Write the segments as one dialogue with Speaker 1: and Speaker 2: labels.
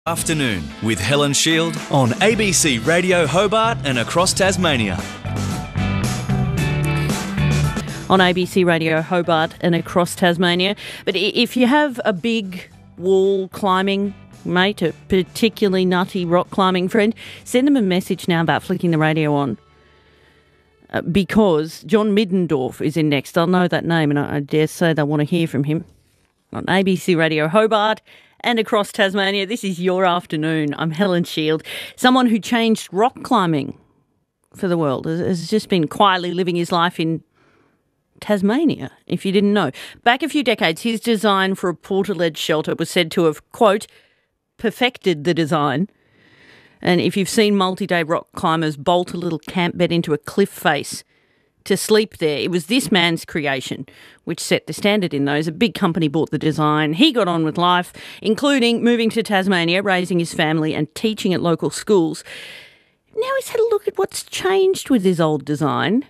Speaker 1: Afternoon with Helen Shield on ABC Radio Hobart and across Tasmania.
Speaker 2: On ABC Radio Hobart and across Tasmania. But if you have a big wall climbing mate, a particularly nutty rock climbing friend, send them a message now about flicking the radio on. Because John Middendorf is in next. I'll know that name and I dare say they'll want to hear from him. On ABC Radio Hobart and across Tasmania, this is your afternoon. I'm Helen Shield. Someone who changed rock climbing for the world has just been quietly living his life in Tasmania, if you didn't know. Back a few decades, his design for a Portaledge shelter was said to have, quote, perfected the design. And if you've seen multi-day rock climbers bolt a little camp bed into a cliff face to sleep there, it was this man's creation which set the standard in those. A big company bought the design. He got on with life, including moving to Tasmania, raising his family and teaching at local schools. Now he's had a look at what's changed with his old design.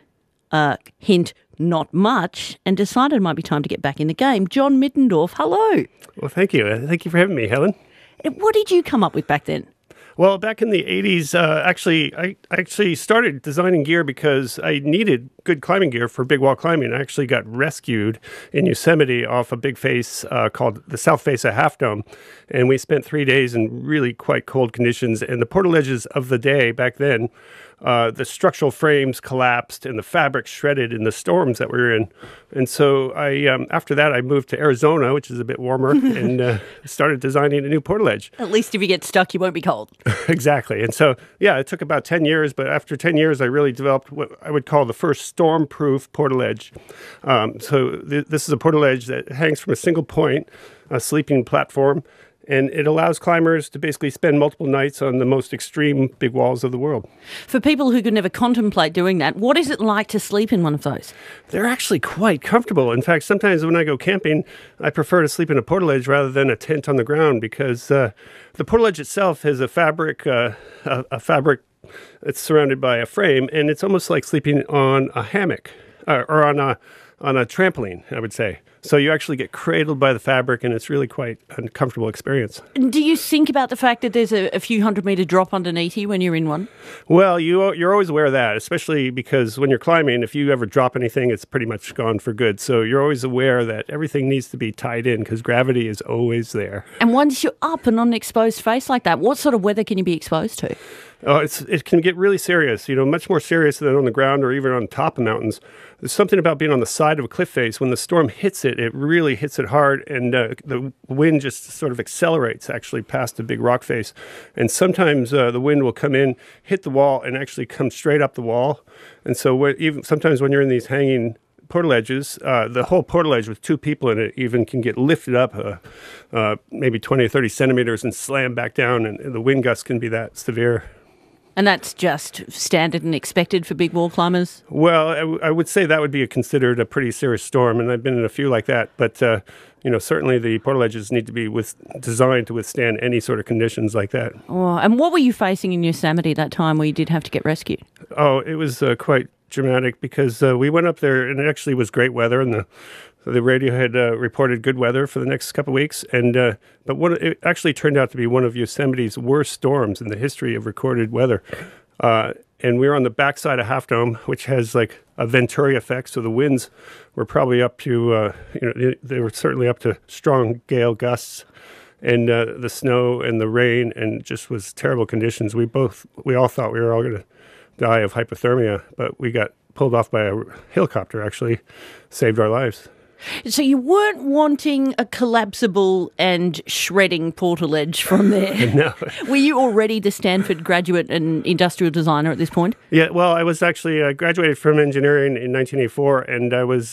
Speaker 2: Hint, not much, and decided it might be time to get back in the game. John Middendorf, hello.
Speaker 3: Well, thank you. Thank you for having me, Helen.
Speaker 2: What did you come up with back then?
Speaker 3: Well, back in the 80s, I actually started designing gear because I needed good climbing gear for big wall climbing. I actually got rescued in Yosemite off a big face called the South Face of Half Dome. And we spent 3 days in really quite cold conditions. And the portaledges of the day back then, the structural frames collapsed and the fabric shredded in the storms that we were in. And so after that, I moved to Arizona, which is a bit warmer, and started designing a new portaledge.
Speaker 2: At least if you get stuck, you won't be cold.
Speaker 3: Exactly. And so, yeah, it took about 10 years, but after 10 years, I really developed what I would call the first storm-proof portaledge. This is a portaledge that hangs from a single point, a sleeping platform, and it allows climbers to basically spend multiple nights on the most extreme big walls of the world.
Speaker 2: For people who could never contemplate doing that, what is it like to sleep in one of those?
Speaker 3: They're actually quite comfortable. In fact, sometimes when I go camping, I prefer to sleep in a portaledge rather than a tent on the ground because the portaledge itself has a fabric that's surrounded by a frame, and it's almost like sleeping on a hammock or on a trampoline, I would say. So you actually get cradled by the fabric, and it's really quite a comfortable experience.
Speaker 2: Do you think about the fact that there's a few 100-metre drop underneath you when you're in one?
Speaker 3: Well, you're always aware of that, especially because when you're climbing, if you ever drop anything, it's pretty much gone for good. So you're always aware that everything needs to be tied in because gravity is always there.
Speaker 2: And once you're up and on an exposed face like that, what sort of weather can you be exposed to?
Speaker 3: Oh, it can get really serious, much more serious than on the ground or even on top of mountains. There's something about being on the side of a cliff face. When the storm hits it, it really hits it hard, and the wind just sort of accelerates actually past the big rock face. And sometimes the wind will come in, hit the wall, and actually come straight up the wall. And so even sometimes when you're in these hanging portaledges, the whole portaledge with two people in it even can get lifted up maybe 20 or 30 centimeters and slam back down, and the wind gusts can be that severe.
Speaker 2: And that's just standard and expected for big wall climbers?
Speaker 3: Well, I would say that would be considered a pretty serious storm, and I've been in a few like that. But, certainly the portaledges need to be designed to withstand any sort of conditions like that.
Speaker 2: Oh, and what were you facing in Yosemite that time where you did have to get rescued?
Speaker 3: Oh, it was quite dramatic because we went up there, and it actually was great weather, and the radio had reported good weather for the next couple of weeks, but it actually turned out to be one of Yosemite's worst storms in the history of recorded weather. And we were on the backside of Half Dome, which has like a Venturi effect, so the winds were probably up to, they were certainly up to strong gale gusts, and the snow and the rain, and just was terrible conditions. We all thought we were all going to die of hypothermia, but we got pulled off by a helicopter, actually saved our lives.
Speaker 2: So you weren't wanting a collapsible and shredding portaledge from there?
Speaker 3: No.
Speaker 2: Were you already the Stanford Graduate and industrial designer at this point?
Speaker 3: Yeah, well, I was actually graduated from engineering in 1984, and I was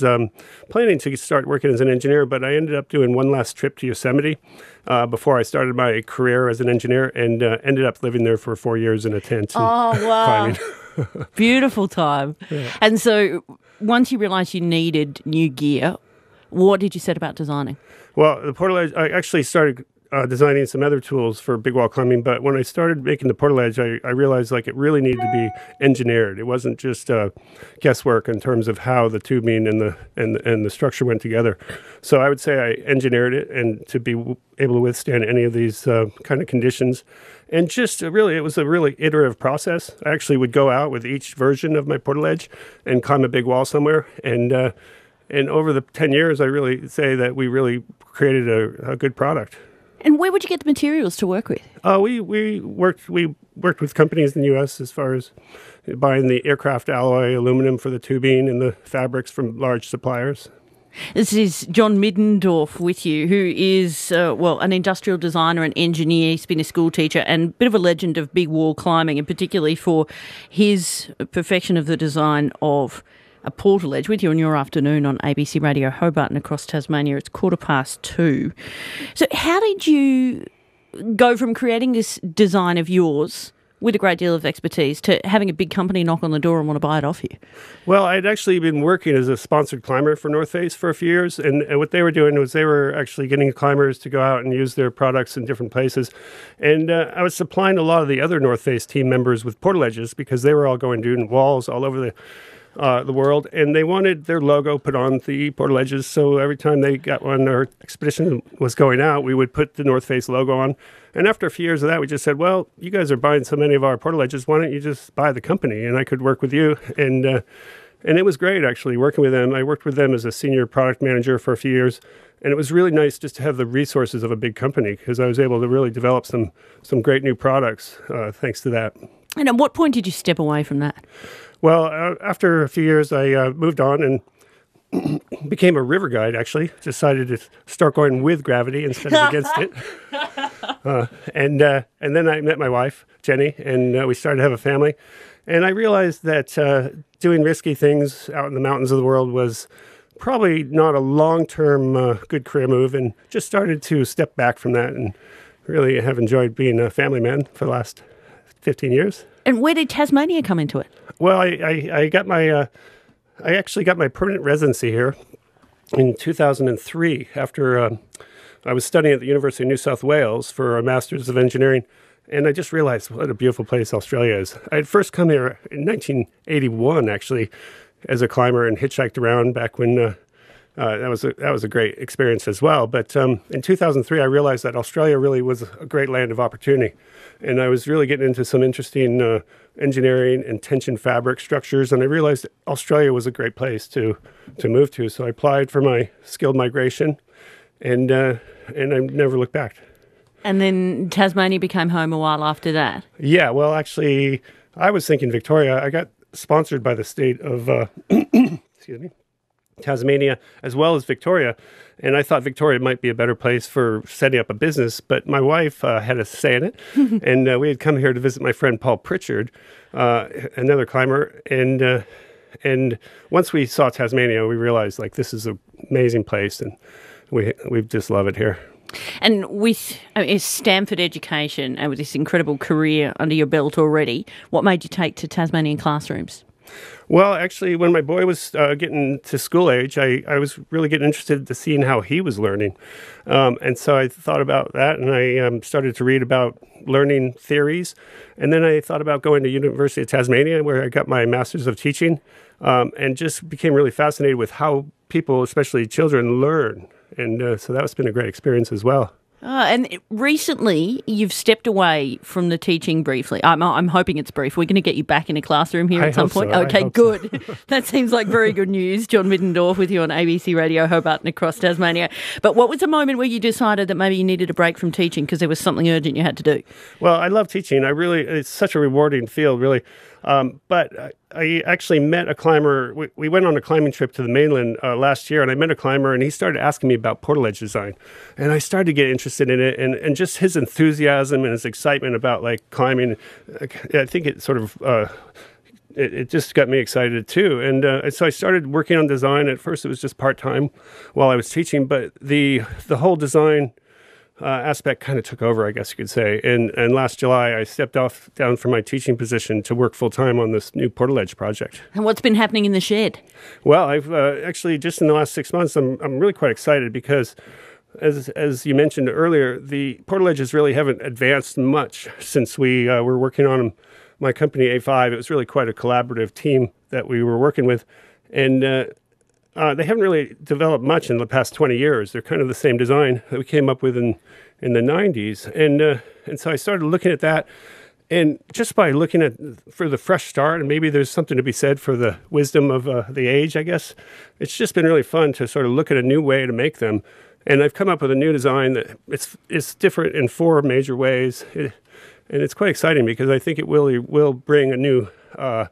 Speaker 3: planning to start working as an engineer, but I ended up doing one last trip to Yosemite before I started my career as an engineer, and ended up living there for 4 years in a tent.
Speaker 2: Oh, wow.
Speaker 3: Climbing.
Speaker 2: Beautiful time. Yeah. And so once you realised you needed new gear, what did you set about designing?
Speaker 3: Well, the portaledge, I actually started designing some other tools for big wall climbing. But when I started making the Portaledge, I realized like it really needed to be engineered. It wasn't just guesswork in terms of how the tubing and the structure went together. So I would say I engineered it and to be able to withstand any of these kind of conditions. And just really, it was a really iterative process. I actually would go out with each version of my Portaledge and climb a big wall somewhere. And over the 10 years, I really say that we really created a good product.
Speaker 2: And where would you get the materials to work with?
Speaker 3: We worked with companies in the U.S. as far as buying the aircraft alloy aluminum for the tubing and the fabrics from large suppliers.
Speaker 2: This is John Middendorf with you, who is, an industrial designer and engineer. He's been a school teacher and a bit of a legend of big wall climbing, and particularly for his perfection of the design of a Portaledge. With you on Your Afternoon on ABC Radio Hobart and across Tasmania. It's 2:15. So how did you go from creating this design of yours with a great deal of expertise to having a big company knock on the door and want to buy it off you?
Speaker 3: Well, I'd actually been working as a sponsored climber for North Face for a few years, and what they were doing was they were actually getting climbers to go out and use their products in different places. And I was supplying a lot of the other North Face team members with Portaledges because they were all going doing walls all over the world, and they wanted their logo put on the Portaledges. So every time they got one, our expedition was going out, we would put the North Face logo on. And after a few years of that, we just said, well, you guys are buying so many of our Portaledges, why don't you just buy the company? And I could work with you. And it was great, actually, working with them. I worked with them as a senior product manager for a few years. And it was really nice just to have the resources of a big company because I was able to really develop some great new products thanks to that.
Speaker 2: And at what point did you step away from that?
Speaker 3: Well, after a few years, I moved on and became a river guide, actually. Decided to start going with gravity instead of against it. And then I met my wife, Jenny, and we started to have a family. And I realized that doing risky things out in the mountains of the world was probably not a long-term good career move, and just started to step back from that and really have enjoyed being a family man for the last 15 years.
Speaker 2: And where did Tasmania come into it?
Speaker 3: Well, I actually got my permanent residency here in 2003 after I was studying at the University of New South Wales for a Master's of Engineering, and I just realized what a beautiful place Australia is. I had first come here in 1981, actually, as a climber and hitchhiked around back when that was a great experience as well. But in 2003, I realized that Australia really was a great land of opportunity, and I was really getting into some interesting engineering and tension fabric structures, and I realized Australia was a great place to move to. So I applied for my skilled migration, and I never looked back.
Speaker 2: And then Tasmania became home a while after that.
Speaker 3: Yeah, well, actually, I was thinking Victoria. I got sponsored by the state of excuse me, Tasmania, as well as Victoria. And I thought Victoria might be a better place for setting up a business, but my wife had a say in it. And we had come here to visit my friend Paul Pritchard, another climber. And once we saw Tasmania, we realized, like, this is an amazing place, and we just love it here.
Speaker 2: And with Stanford education and with this incredible career under your belt already, what made you take to Tasmanian classrooms?
Speaker 3: Well, actually, when my boy was getting to school age, I was really getting interested to seeing how he was learning. And so I thought about that, and I started to read about learning theories. And then I thought about going to University of Tasmania, where I got my Master's of Teaching, and just became really fascinated with how people, especially children, learn. And so that's been a great experience as well.
Speaker 2: And recently, you've stepped away from the teaching briefly. I'm hoping it's brief. We're going to get you back in a classroom here at some point.
Speaker 3: So.
Speaker 2: Okay, good. That seems like very good news. John Middendorf with you on ABC Radio Hobart and across Tasmania. But what was the moment where you decided that maybe you needed a break from teaching because there was something urgent you had to do?
Speaker 3: Well, I love teaching. It's such a rewarding field, really. But I actually met a climber. We went on a climbing trip to the mainland last year, and I met a climber, and he started asking me about Portaledge design. And I started to get interested in it, and just his enthusiasm and his excitement about, like, climbing, I think it sort of it just got me excited too. And so I started working on design. At first, it was just part-time while I was teaching, but the whole design aspect kind of took over, I guess you could say. And last July, I stepped down from my teaching position to work full-time on this new Portaledge project.
Speaker 2: And what's been happening in the shed?
Speaker 3: Well, I've actually, just in the last 6 months, I'm really quite excited because as you mentioned earlier, the portaledges really haven't advanced much since we were working on them. My company, A5, it was really quite a collaborative team that we were working with. And they haven't really developed much in the past 20 years. They're kind of the same design that we came up with in the 90s. And so I started looking at that. And just by looking at for the fresh start, and maybe there's something to be said for the wisdom of the age, I guess, it's just been really fun to sort of look at a new way to make them. And I've come up with a new design that it's different in 4 major ways. And it's quite exciting because I think it will bring a new, it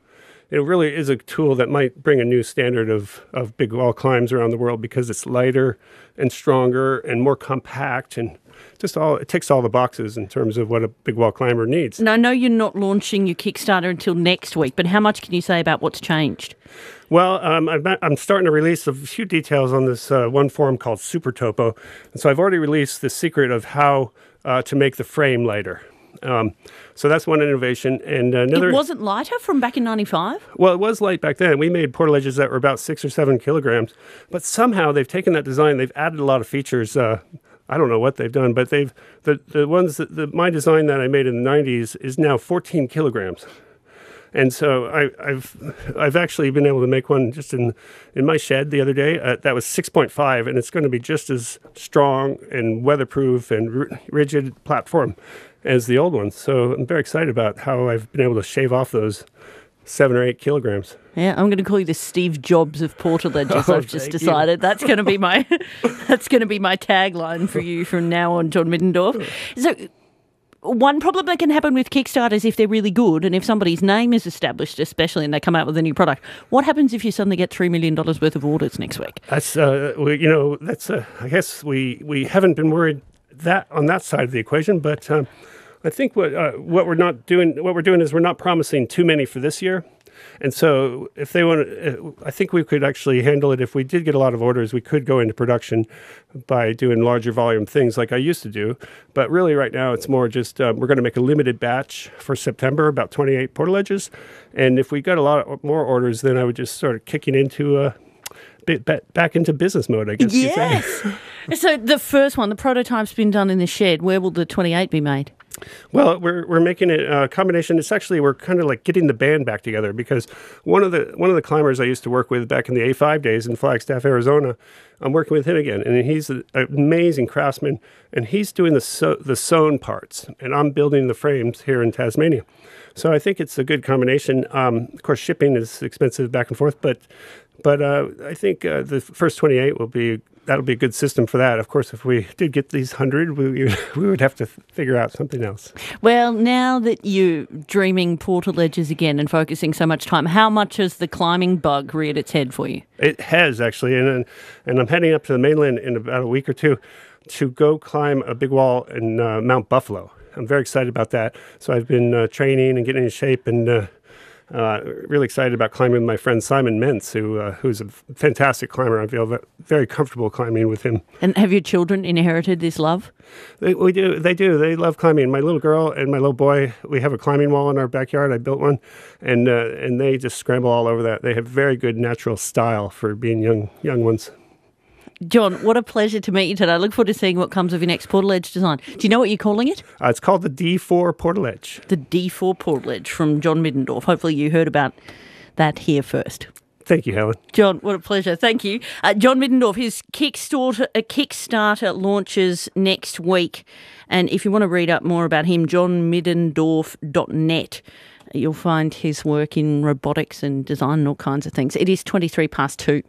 Speaker 3: really is a tool that might bring a new standard of big wall climbs around the world because it's lighter and stronger and more compact and it ticks all the boxes in terms of what a big wall climber needs.
Speaker 2: Now, I know you're not launching your Kickstarter until next week, but how much can you say about what's changed?
Speaker 3: Well, I'm starting to release a few details on this one forum called Super Topo. And so I've already released the secret of how to make the frame lighter. So that's one innovation. And another.
Speaker 2: It wasn't lighter from back in 95?
Speaker 3: Well, it was light back then. We made portaledges that were about 6 or 7 kilograms. But somehow they've taken that design, they've added a lot of features. I don't know what they've done, but the ones my design that I made in the 90s is now 14 kilograms. And so I've actually been able to make one just in my shed the other day. That was 6.5, and it's going to be just as strong and weatherproof and rigid platform as the old ones. So I'm very excited about how I've been able to shave off those 7 or 8 kilograms.
Speaker 2: Yeah, I'm going to call you the Steve Jobs of portaledges. I've just decided that's going to be my tagline for you from now on, John Middendorf. So one problem that can happen with Kickstarters if they're really good and if somebody's name is established, especially, and they come out with a new product, what happens if you suddenly get $3 million worth of orders next week?
Speaker 3: That's I guess we haven't been worried on that side of the equation, but I think what we're doing is we're not promising too many for this year. And so if they want to, I think we could actually handle it. If we did get a lot of orders, we could go into production by doing larger volume things like I used to do. But really right now it's more just we're going to make a limited batch for September, about 28 portaledges. And if we got a lot more orders, then I would just start kicking into back into business mode, I guess.
Speaker 2: Yes. So the first one, the prototype's been done in the shed. Where will the 28 be made?
Speaker 3: Well, we're making it a combination. It's actually, we're kind of like getting the band back together because one of the climbers I used to work with back in the A5 days in Flagstaff, Arizona, I'm working with him again, and he's an amazing craftsman, and he's doing the sewn parts, and I'm building the frames here in Tasmania. So I think it's a good combination. Of course, shipping is expensive back and forth, but I think the first 28 that'll be a good system for that. Of course, if we did get these 100, we would have to figure out something else. Well,
Speaker 2: now that you're dreaming portaledges again and focusing so much time, how much has the climbing bug reared its head for you?
Speaker 3: It has, actually, and I'm heading up to the mainland in about a week or two to go climb a big wall in Mount Buffalo. I'm very excited about that. So I've been training and getting in shape and really excited about climbing with my friend Simon Mentz, who's a fantastic climber. I feel very comfortable climbing with him. And
Speaker 2: have your children inherited this love?
Speaker 3: They do. They love climbing. My little girl and my little boy, we have a climbing wall in our backyard. I built one, and they just scramble all over that. They have very good natural style for being young ones.
Speaker 2: John, what a pleasure to meet you today. I look forward to seeing what comes of your next portaledge design. Do you know what you're calling it?
Speaker 3: It's called the D4 Portaledge.
Speaker 2: The D4 Portaledge from John Middendorf. Hopefully you heard about that here first.
Speaker 3: Thank you, Helen.
Speaker 2: John, what a pleasure. Thank you. John Middendorf, his Kickstarter launches next week. And if you want to read up more about him, johnmiddendorf.net. You'll find his work in robotics and design and all kinds of things. It is 2.